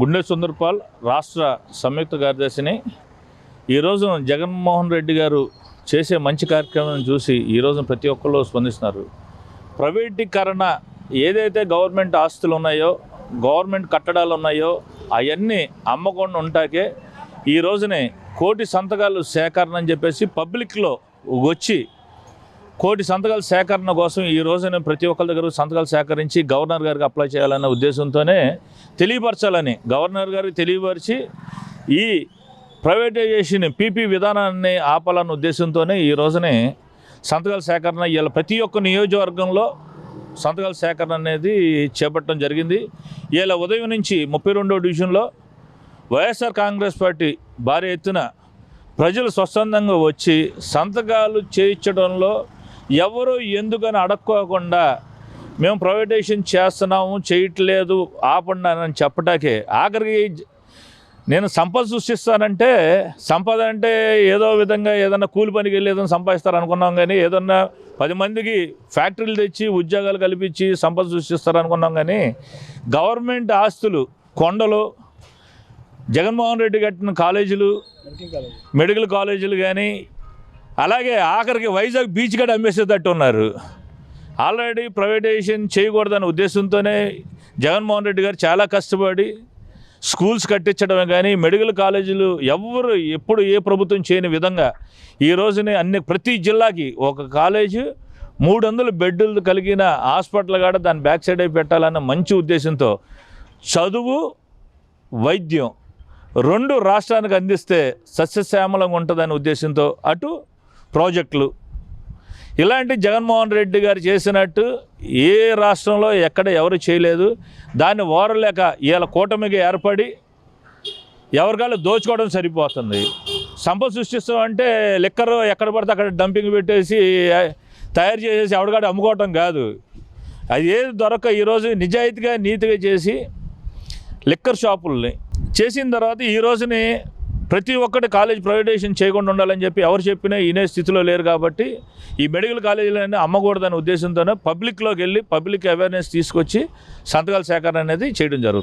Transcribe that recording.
గుండె సుందర్పాల్ రాష్ట్ర సంయుక్త కార్యదర్శిని. ఈరోజు జగన్మోహన్ రెడ్డి గారు చేసే మంచి కార్యక్రమం చూసి ఈరోజు ప్రతి ఒక్కళ్ళు స్పందిస్తున్నారు. ప్రైవేటీకరణ ఏదైతే గవర్నమెంట్ ఆస్తులు ఉన్నాయో, గవర్నమెంట్ కట్టడాలు ఉన్నాయో అవన్నీ అమ్మకుండా ఉంటాకే ఈ రోజునే 1 కోటి సంతకాలు సేకరణ అని చెప్పేసి పబ్లిక్లో వచ్చి 1 కోటి సంతకాల సేకరణ కోసం ఈ రోజున ప్రతి ఒక్కరి దగ్గర సంతకాలు సేకరించి గవర్నర్ గారికి అప్లై చేయాలనే ఉద్దేశంతోనే తెలియపరచాలని గవర్నర్ గారికి తెలియపరిచి ఈ ప్రైవేటైజేషన్ పీపీ విధానాన్ని ఆపాలన్న ఉద్దేశంతోనే ఈ రోజునే సంతకాల సేకరణ ఇలా ప్రతి ఒక్క నియోజకవర్గంలో సంతకాల సేకరణ అనేది చేపట్టడం జరిగింది. ఇలా ఉదయం నుంచి 32వ డివిజన్లో వైఎస్ఆర్ కాంగ్రెస్ పార్టీ భారీ ఎత్తున ప్రజలు స్వచ్ఛందంగా వచ్చి సంతకాలు చేయించడంలో ఎవరు ఎందుకని అడక్కోకుండా మేము ప్రైవేటైజేషన్ చేస్తున్నాము, చేయట్లేదు, ఆపండి అని చెప్పటాకే ఆఖరికి నేను సంపద సృష్టిస్తానంటే సంపద అంటే ఏదో విధంగా ఏదన్నా కూలి పనికి వెళ్ళి ఏదైనా సంపాదిస్తారు అనుకున్నాం, కానీ ఏదన్నా 10 మందికి ఫ్యాక్టరీలు తెచ్చి ఉద్యోగాలు కల్పించి సంపద సృష్టిస్తారు అనుకున్నాం. కానీ గవర్నమెంట్ ఆస్తులు, కొండలు, జగన్మోహన్ రెడ్డి కట్టిన కాలేజీలు, మెడికల్ కాలేజీలు కానీ అలాగే ఆఖరికి వైజాగ్ బీచ్ గడ్డ అమ్మేసేటట్టు ఉన్నారు. ఆల్రెడీ ప్రైవేటైజేషన్ చేయకూడదనే ఉద్దేశంతోనే జగన్మోహన్ రెడ్డి గారు చాలా కష్టపడి స్కూల్స్ కట్టించడమే కానీ మెడికల్ కాలేజీలు ఎవరు ఎప్పుడు ఏ ప్రభుత్వం చేయని విధంగా ఈ రోజునే ప్రతి జిల్లాకి ఒక కాలేజీ 300 బెడ్లు కలిగిన హాస్పిటల్ కూడా దాని బ్యాక్ సైడ్ పెట్టాలన్న మంచి ఉద్దేశంతో చదువు, వైద్యం 2 రాష్ట్రానికి అందిస్తే సస్యశ్యామలంగా ఉంటుందనే ఉద్దేశంతో అటు ప్రాజెక్టులు ఇలాంటి జగన్మోహన్ రెడ్డి గారు చేసినట్టు ఏ రాష్ట్రంలో ఎక్కడ ఎవరు చేయలేదు. దాన్ని ఓరలేక ఇవాళ కూటమిగా ఏర్పడి ఎవరికాళ్ళు దోచుకోవడం సరిపోతుంది. సంపద సృష్టిస్తామంటే లిక్కర్ ఎక్కడ పడితే అక్కడ డంపింగ్ పెట్టేసి తయారు చేసేసి ఎవరికాడ అమ్ముకోవటం కాదు. అది ఏది దొరక ఈరోజు నిజాయితీగా నీతిగా చేసి లిక్కర్ షాపుల్ని చేసిన తర్వాత ఈ రోజుని ప్రతి ఒక్కటి కాలేజ్ ప్రైవేటైజేషన్ చేయకుండా ఉండాలని చెప్పి ఎవరు చెప్పినా ఈనే స్థితిలో లేరు. కాబట్టి ఈ మెడికల్ కాలేజీలన్నీ అమ్మకూడదనే ఉద్దేశంతోనే పబ్లిక్లోకి వెళ్ళి పబ్లిక్ అవేర్నెస్ తీసుకొచ్చి సంతకాల సేకరణ అనేది చేయడం జరుగుతుంది.